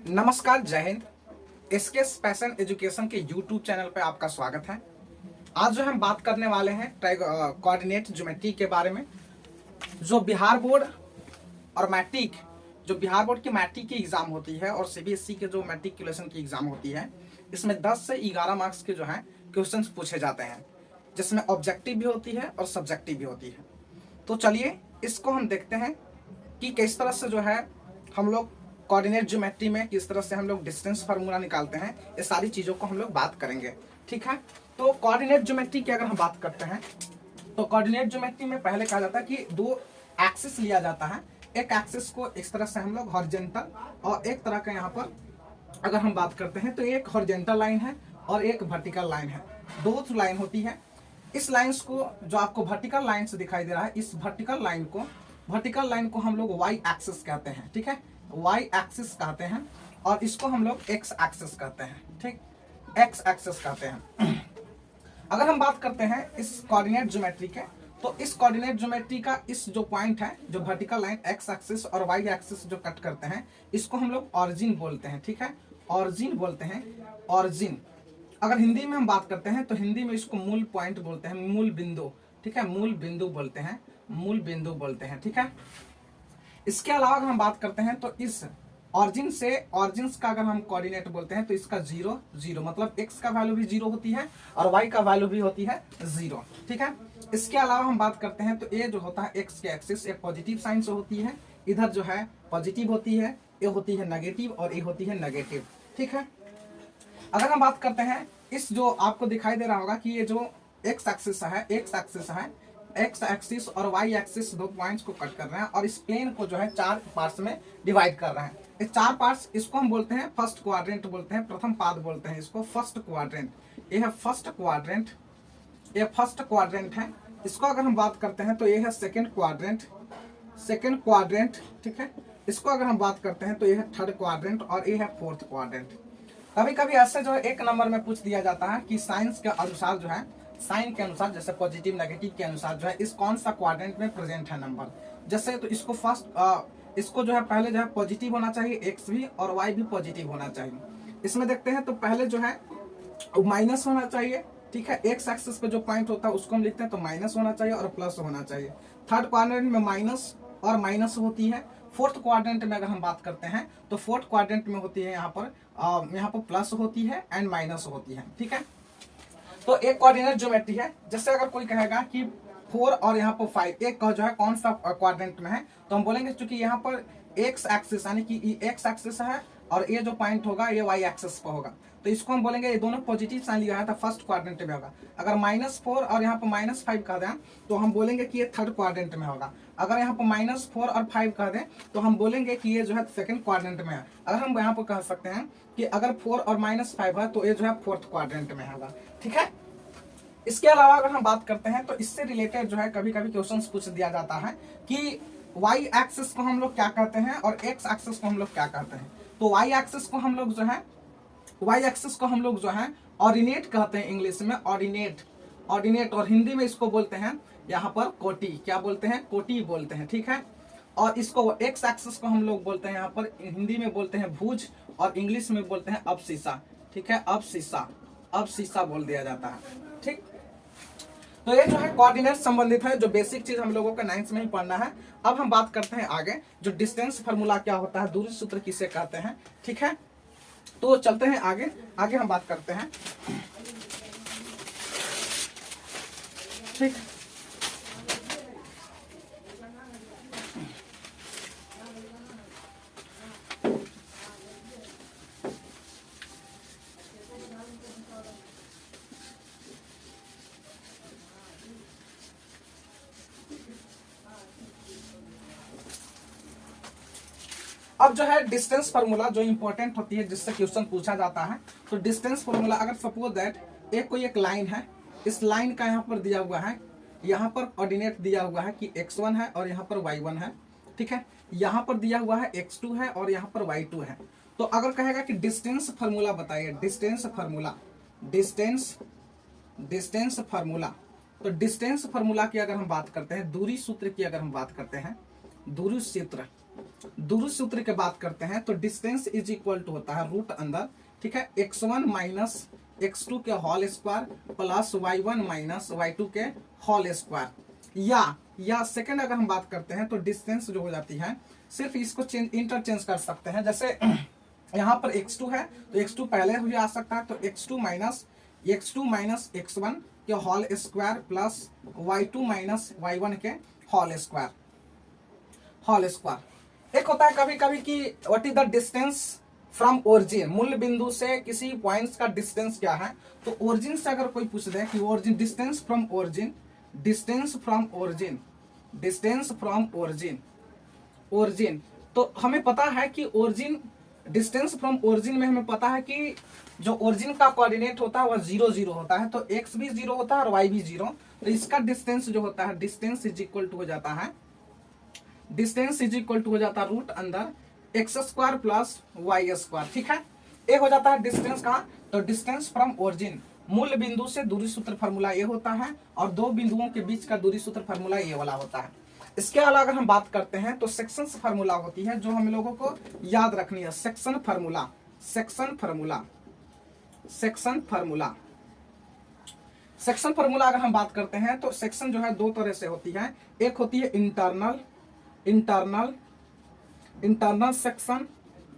नमस्कार, जय Hind. SK passion education के यूट्यूब चैनल पे आपका स्वागत है। आज जो हम बात करने वाले हैं कोऑर्डिनेट ज्योमेट्री के बारे में। जो बिहार बोर्ड और मैट्रिक, जो बिहार बोर्ड की मैट्रिक की एग्जाम होती है और सीबीएसई के जो मैट्रिकुलेशन की एग्जाम होती है, इसमें 10 से 11 मार्क्स के जो है क्वेश्चन पूछे जाते हैं, जिसमें ऑब्जेक्टिव भी होती है और सब्जेक्टिव भी होती है। तो चलिए इसको हम देखते हैं कि किस तरह से जो है हम लोग कोऑर्डिनेट ज्योमेट्री में किस तरह से हम लोग डिस्टेंस फार्मूला निकालते हैं। ये सारी चीज़ों को हम लोग बात करेंगे, ठीक है। तो कोऑर्डिनेट ज्योमेट्री की अगर हम बात करते हैं तो कोऑर्डिनेट ज्योमेट्री में पहले कहा जाता है कि दो एक्सिस लिया जाता है। एक एक्सिस को इस तरह से हम लोग हॉरिजॉन्टल, और एक तरह का यहाँ पर अगर हम बात करते हैं तो एक हॉरिजॉन्टल लाइन है और एक वर्टिकल लाइन है। दो लाइन होती है। इस लाइंस को, जो आपको वर्टिकल लाइन से दिखाई दे रहा है, इस वर्टिकल लाइन को हम लोग वाई एक्सिस कहते हैं, ठीक है। वाई एक्सिस कहते हैं और इसको हम लोग एक्स एक्सिस कहते हैं, ठीक, एक्स एक्सिस कहते हैं। अगर हम बात करते हैं इस कोऑर्डिनेट ज्योमेट्री के, तो इस कोऑर्डिनेट ज्योमेट्री का इस जो पॉइंट है, जो वर्टिकल लाइन एक्स एक्सिस और वाई एक्सिस जो कट करते हैं, इसको हम लोग ऑरिजिन बोलते हैं, ठीक है। ऑरिजिन बोलते हैं, ऑरिजिन। अगर हिंदी में हम बात करते हैं तो हिंदी में इसको मूल पॉइंट बोलते हैं, मूल बिंदु, ठीक है, मूल बिंदु बोलते हैं, मूल बिंदु बोलते हैं, ठीक है। इसके अलावा अगर हम बात करते हैं तो इस ऑरिजिन से, ऑरिजिन्स का अगर हम कोऑर्डिनेट बोलते हैं तो इसका 0 0, मतलब x का वैल्यू भी 0 होती है और y का वैल्यू भी होती है 0, ठीक है। इसके अलावा हम बात करते हैं तो ये जो होता है x के एक्सिस, एक पॉजिटिव साइन से होती है, इधर जो है पॉजिटिव होती है, ये होती है नेगेटिव और ये होती है नेगेटिव, ठीक है। अगर हम बात करते हैं इस, जो आपको दिखाई दे रहा होगा कि ये जो x एक्सिस है, एक्स एक्सिस और वाई एक्सिस दो पॉइंट्स को कट कर रहे हैं और इस प्लेन को जो है 4 पार्ट्स में डिवाइड कर रहे हैं। इस 4 पार्ट्स, इसको हम बोलते हैं फर्स्ट क्वाड्रेंट बोलते हैं, प्रथम पाद बोलते हैं इसको फर्स्ट क्वाड्रेंट। ये है फर्स्ट क्वाड्रेंट, ये फर्स्ट क्वाड्रेंट है। इसको अगर हम बात करते हैं तो ये है सेकेंड क्वाड्रेंट, ठीक है। इसको अगर हम बात करते हैं तो ये है थर्ड क्वाड्रेंट और ये है फोर्थ क्वाड्रेंट। कभी कभी ऐसे जो है एक नंबर में पूछ दिया जाता है कि साइंस के अनुसार जो है, साइन के अनुसार, जैसे पॉजिटिव नेगेटिव के अनुसार जो है इस कौन सा क्वाड्रेंट में प्रेजेंट है नंबर। जैसे तो इसको फर्स्ट, इसको जो है पहले जो है पॉजिटिव होना चाहिए, एक्स भी और वाई भी पॉजिटिव होना चाहिए। इसमें देखते हैं तो पहले जो है माइनस होना चाहिए, ठीक है। एक्स एक्सिस पे जो पॉइंट होता है उसको हम लिखते हैं तो माइनस होना चाहिए और प्लस होना चाहिए। थर्ड क्वाड्रेंट में माइनस और माइनस होती है। फोर्थ क्वाड्रेंट में अगर हम बात करते हैं तो फोर्थ क्वाड्रेंट में होती है यहाँ पर प्लस होती है एंड माइनस होती है, ठीक है। तो एक कोऑर्डिनेट ज्योमेट्री है। जैसे अगर कोई कहेगा कि 4 और यहाँ पर 5, एक जो है कौन सा क्वाड्रेंट में है, तो हम बोलेंगे क्योंकि यहाँ पर एक्स एक्सिस यानी कि एक्स एक्सिस है और ये जो पॉइंट होगा ये वाई एक्सिस पर होगा, तो इसको हम बोलेंगे ये दोनों पॉजिटिव साइन लिया है तो फर्स्ट क्वाड्रेंट में होगा। अगर -4 और यहाँ पर -5 कह दें तो हम बोलेंगे कि ये थर्ड क्वाड्रेंट में होगा। अगर यहाँ पर -4 और 5 कह दें तो हम बोलेंगे कि ये जो है सेकंड क्वाड्रेंट में है। अगर हम यहाँ पर कह सकते हैं कि अगर 4 और -5 है तो ये जो है फोर्थ क्वाड्रेंट में होगा, ठीक है। इसके अलावा अगर हम बात करते हैं तो इससे रिलेटेड जो है कभी कभी क्वेश्चन पूछ दिया जाता है कि वाई एक्सिस को हम लोग क्या कहते हैं और एक्स एक्सिस को हम लोग क्या कहते हैं। तो वाई एक्सिस को हम लोग जो है ऑर्डिनेट कहते हैं, इंग्लिश में ऑर्डिनेट, और हिंदी में इसको बोलते हैं यहाँ पर कोटि। क्या बोलते हैं? कोटि बोलते हैं, ठीक है। और इसको एक्स एक्सिस को हम लोग बोलते हैं यहाँ पर हिंदी में बोलते हैं भुज और इंग्लिश में बोलते हैं अबसीसा, ठीक है। अबसीसा बोल दिया जाता है, ठीक। तो ये जो है कोऑर्डिनेट संबंधित है, जो बेसिक चीज हम लोगों को 9th में ही पढ़ना है। अब हम बात करते हैं आगे, जो डिस्टेंस फार्मूला क्या होता है, दूरी सूत्र किसे कहते हैं, ठीक है। तो चलते हैं आगे हम बात करते हैं, ठीक। अब जो है डिस्टेंस फार्मूला जो इंपॉर्टेंट होती है, जिससे क्वेश्चन पूछा जाता है। तो डिस्टेंस फार्मूला, अगर सपोज दैट एक लाइन है, इस लाइन का यहाँ पर दिया हुआ है, यहाँ पर कोऑर्डिनेट दिया हुआ है कि x1 है और यहाँ पर y1 है, ठीक है। यहाँ पर दिया हुआ है x2 है और यहाँ पर y2 है। तो अगर कहेगा कि डिस्टेंस फार्मूला बताइए, डिस्टेंस फार्मूला, तो डिस्टेंस फार्मूला की अगर हम बात करते हैं, दूरी सूत्र की अगर हम बात करते हैं, दूरी सूत्र दूरी सूत्र की बात करते हैं तो डिस्टेंस इज इक्वल टू होता है रूट अंदर, ठीक है, x1 माइनस x2 के whole square plus y1 minus y2 के होल स्क्वायर। या सेकंड अगर हम बात करते हैं तो डिस्टेंस जो हो जाती है, सिर्फ इसको इंटरचेंज कर सकते हैं। जैसे यहाँ पर x2 है तो x2 पहले हुए आ सकता है, तो x2 माइनस x1 के whole square plus y2 minus y1 के होल स्क्वायर। एक होता है कभी कभी कि what is the distance from origin, मूल बिंदु से किसी पॉइंट्स का डिस्टेंस क्या है। तो ओरिजिन से अगर कोई पूछ दे कि ओरिजिन, डिस्टेंस फ्रॉम ओरिजिन, तो हमें पता है कि ओरिजिन, डिस्टेंस फ्रॉम ओरिजिन में हमें पता है कि जो ओरिजिन का कोऑर्डिनेट होता है वह 0 0 होता है, तो x भी 0 होता है और y भी 0। तो इसका डिस्टेंस जो होता है, डिस्टेंस इज इक्वल टू हो जाता है रूट अंदर x square plus y square, ठीक है। एक हो जाता है डिस्टेंस का, तो डिस्टेंस फ्रॉम ओरिजिन, मूल बिंदु से दूरी सूत्र फार्मूला ये होता है, और दो बिंदुओं के बीच का दूरी सूत्र फार्मूला ये वाला होता है। इसके अलावा अगर हम बात करते हैं तो सेक्शन फार्मूला होती है जो हम लोगों को याद रखनी है। सेक्शन फार्मूला अगर हम बात करते हैं तो सेक्शन जो है दो तरह से होती है। एक होती है इंटरनल सेक्शन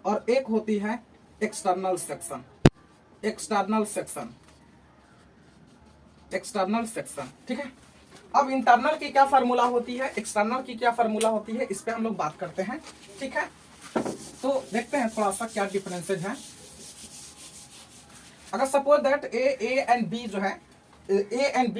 और एक होती है एक्सटर्नल सेक्शन, ठीक है। अब इंटरनल की क्या फार्मूला होती है, एक्सटर्नल की क्या फार्मूला होती है, इस पे हम लोग बात करते हैं, ठीक है। तो देखते हैं थोड़ा सा क्या डिफरेंसेज है। अगर suppose that A and B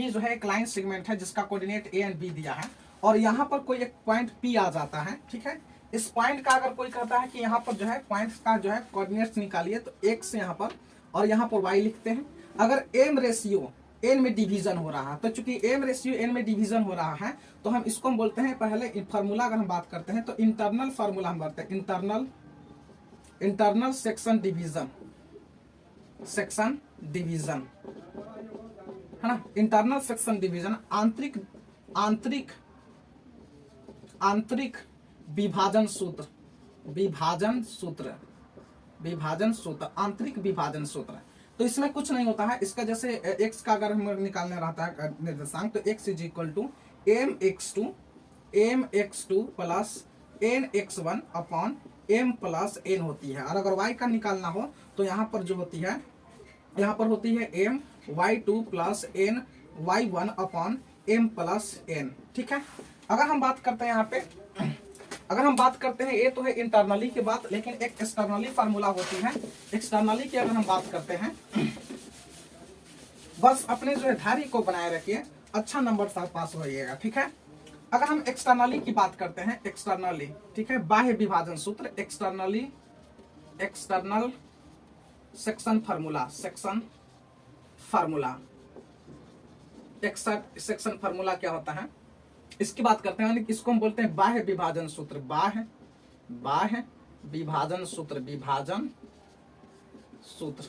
जो है एक लाइन सेगमेंट है जिसका कोऑर्डिनेट ए एंड बी दिया है, और यहाँ पर कोई एक पॉइंट पी आ जाता है, ठीक है। इस पॉइंट का अगर कोई कहता है कि यहाँ पर जो है पॉइंट का जो है कोऑर्डिनेट्स निकालिए, तो x यहाँ पर और यहाँ पर y लिखते हैं। अगर m रेशियो n में डिवीजन हो रहा है, तो चूंकि m रेशियो n में डिवीजन हो रहा है तो हम इसको हम बोलते हैं, पहले फार्मूला अगर हम बात करते हैं तो इंटरनल फार्मूला हम बोलते हैं, इंटरनल सेक्शन डिवीजन है ना। इंटरनल सेक्शन डिवीजन आंतरिक विभाजन सूत्र आंतरिक विभाजन सूत्र। तो इसमें कुछ नहीं होता है, इसका जैसे x का अगर हमें निकालने रहता है निर्देशांक, तो x is equal to mx2 plus nx1 upon m plus n होती है। और अगर y का निकालना हो तो यहाँ पर जो होती है, यहाँ पर होती है m y2 plus n y1 upon m plus n, ठीक है। अगर हम बात करते हैं यहाँ पे, अगर हम बात करते हैं, ये तो है इंटरनली की बात, लेकिन एक एक्सटर्नली फार्मूला होती है। एक्सटर्नली की अगर हम बात करते हैं, बस अपने जो है धैर्य को बनाए रखिए, अच्छा नंबर साथ पास होइएगा, ठीक है। अगर हम एक्सटर्नली की बात करते हैं, एक्सटर्नली, ठीक है, बाह्य विभाजन सूत्र, एक्सटर्नल सेक्शन फार्मूला क्या होता है, इसकी बात करते हैं। इसको हम बोलते हैं बाह्य विभाजन सूत्र, बाह्य विभाजन सूत्र,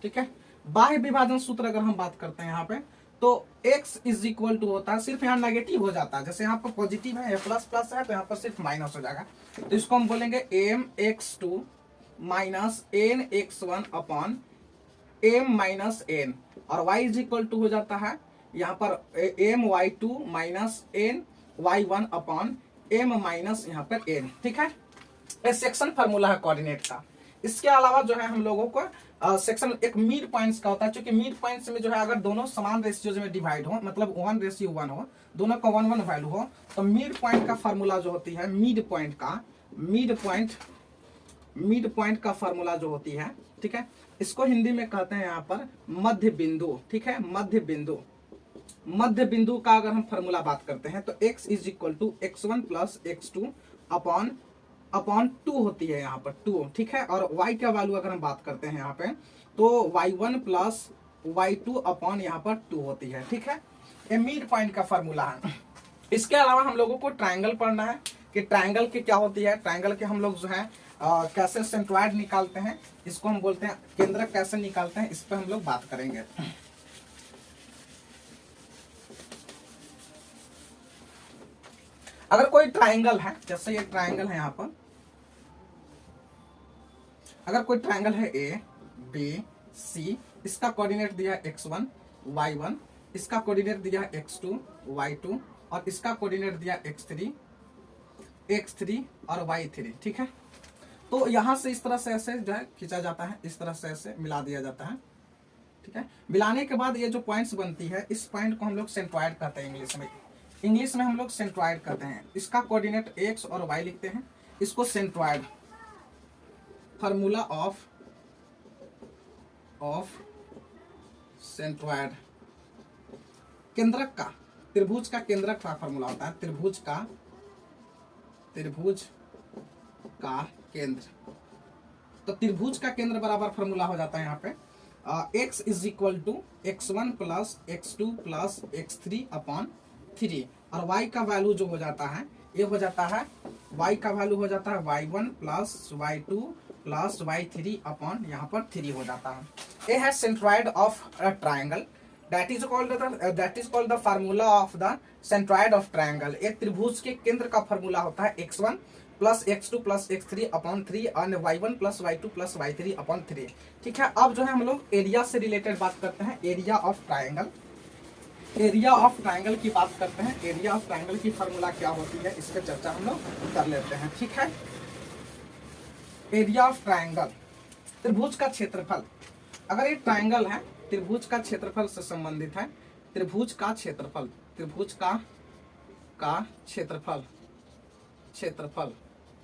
ठीक है। बाह्य विभाजन सूत्र अगर हम बात करते हैं यहाँ पे, तो x इज इक्वल टू होता है, सिर्फ यहाँ नेगेटिव हो जाता है, जैसे यहाँ पर पॉजिटिव है, प्लस प्लस है, तो यहाँ पर सिर्फ माइनस हो जाएगा। तो इसको हम बोलेंगे mx2 minus nx1 upon m minus n, और y इज इक्वल टू हो जाता है यहाँ पर my2 minus ny1 upon m minus यहाँ पर n, ठीक है। ये सेक्शन फार्मूला है कोऑर्डिनेट का। इसके अलावा जो है हम लोगों को सेक्शन एक मिड पॉइंट्स का होता है, क्योंकि मिड पॉइंट्स में जो है अगर दोनों समान रेशियोज में डिवाइड हो, मतलब 1:1 हो, दोनों का 1 1 वैल्यू हो, तो मिड पॉइंट का फार्मूला जो होती है, मिड पॉइंट का फार्मूला जो होती है, ठीक है, इसको हिंदी में कहते हैं यहाँ पर मध्य बिंदु, ठीक है। मध्य बिंदु का अगर हम फार्मूला बात करते हैं तो x is equal to x1 plus x2 upon 2 होती है यहाँ पर 2, ठीक है। और y का वैल्यू अगर हम बात करते हैं यहाँ पे, तो y1 प्लस y2 अपॉन यहाँ पर 2 होती है, ठीक है। ये मिड पॉइंट का फार्मूला है। इसके अलावा हम लोगों को ट्राइंगल पढ़ना है कि ट्राइंगल की क्या होती है। ट्राइंगल के हम लोग जो है कैसे सेंट्रॉइड निकालते हैं, इसको हम बोलते हैं केंद्रक कैसे निकालते हैं, इस पर हम लोग बात करेंगे। अगर कोई ट्राइंगल है, जैसे ये ट्राइंगल है यहाँ पर, अगर कोई ट्राइंगल है ए बी सी, इसका कोऑर्डिनेट दिया है x1 y1, इसका कोऑर्डिनेट दिया है x2 y2 और इसका कोऑर्डिनेट दिया x3 और y3, ठीक है। तो यहां से इस तरह से ऐसे जो है खींचा जाता है, इस तरह से ऐसे मिला दिया जाता है, ठीक है। मिलाने के बाद ये जो पॉइंट्स बनती है, इस पॉइंट को हम लोग सेंट्रॉइड कहते हैं इंग्लिश में हम लोग सेंट्रॉइड कहते हैं। इसका कोऑर्डिनेट x और y लिखते हैं, इसको सेंट्रॉइड, फार्मूला ऑफ सेंट्रॉइड, केंद्रक का, त्रिभुज का केंद्रक का फार्मूला होता है, त्रिभुज का केंद्र। तो त्रिभुज का केंद्र बराबर फार्मूला हो जाता है यहाँ पे x is equal to x1 plus x2 plus x3 upon 3, और y का वैल्यू जो हो जाता है, ये हो जाता है y का वैल्यू हो जाता है y1 plus y2 plus y3 upon यहाँ पर 3 हो जाता है। ये है centroid of a triangle, that is called the formula of the centroid of triangle. एक त्रिभुज के केंद्र का फार्मूला होता है x1 plus x2 plus x3 upon 3 और y1 plus y2 plus y3 upon 3, ठीक है। अब जो है हम लोग एरिया से रिलेटेड बात करते हैं, एरिया ऑफ ट्राइंगल की बात करते हैं। एरिया ऑफ ट्राइंगल की फार्मूला क्या होती है, इस पर चर्चा हम लोग कर लेते हैं, ठीक है। एरिया ऑफ ट्राइंगल, त्रिभुज का क्षेत्रफल। अगर ये ट्राइंगल है, त्रिभुज का क्षेत्रफल से संबंधित है, त्रिभुज का क्षेत्रफल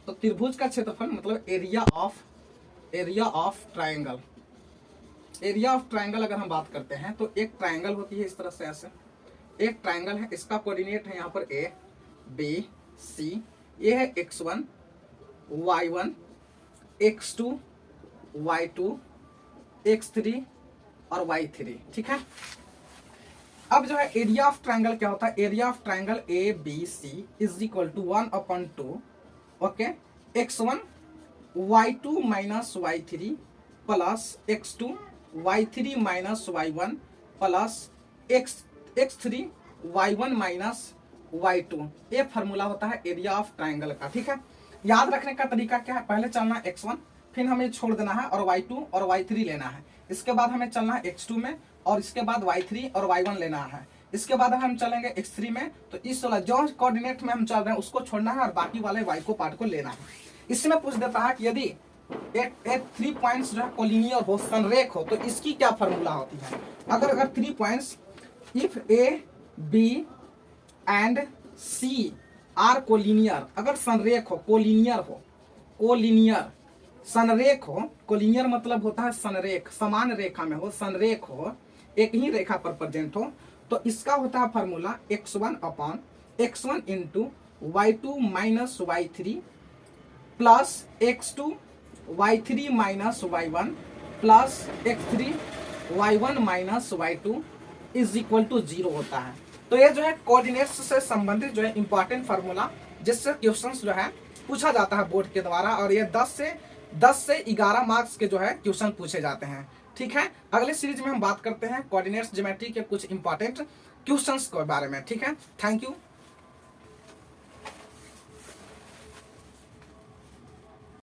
तो त्रिभुज का क्षेत्रफल मतलब area of triangle. Area of triangle अगर हम बात करते हैं तो एक ट्राइंगल होती है इस तरह से, ऐसे एक ट्राइंगल है, इसका कोऑर्डिनेट है यहाँ पर a b c, ये है x1 y1 x2 y2 x3 और y3, ठीक है। अब जो है एरिया ऑफ ट्राइंगल क्या होता है, area of triangle A B C is equal to 1/2, okay, x1 y2 minus y3 plus x2 y3 minus y1 plus x3 y1 minus y2। ये फार्मूला होता है एरिया ऑफ ट्राइंगल का, ठीक है। याद रखने का तरीका क्या है, पहले चलना है x1, फिर हमें छोड़ देना है और y2 और y3 लेना है, इसके बाद हमें चलना है x2 में और इसके बाद y3 और y1 लेना है, इसके बाद हम चलेंगे x3 में। तो इस वाला जो कोऑर्डिनेट में हम चल रहे हैं उसको छोड़ना है और बाकी वाले y को पार्ट को लेना है। इसमें पूछ देता है कि यदि एक 3 पॉइंट्स जो है कोलिनियर हो, संरेख हो, तो इसकी क्या फार्मूला होती है। अगर 3 points if A B and C are collinear, अगर संरेख हो, कोलिनियर संरेख हो, कोलिनियर मतलब होता है संरेख, समान रेखा में हो, संरेख हो, एक ही रेखा पर प्रेजेंट हो, तो इसका होता है formula x1 into y2 minus y3 plus x2 y3 minus y1 plus x3 y1 minus y2 is equal to 0 होता है। तो ये जो है कोऑर्डिनेट्स से संबंधित जो है इंपॉर्टेंट फार्मूला, जिससे क्वेश्चंस जो है पूछा जाता है बोर्ड के द्वारा, और ये 10 से 11 मार्क्स के जो है क्वेश्चन पूछे जाते हैं, ठीक है। अगले सीरीज में हम बात करते हैं कोऑर्डिनेट्स ज्योमेट्री के कुछ इंपॉर्टेंट क्वेश्चंस के बारे में, ठीक है। Thank you.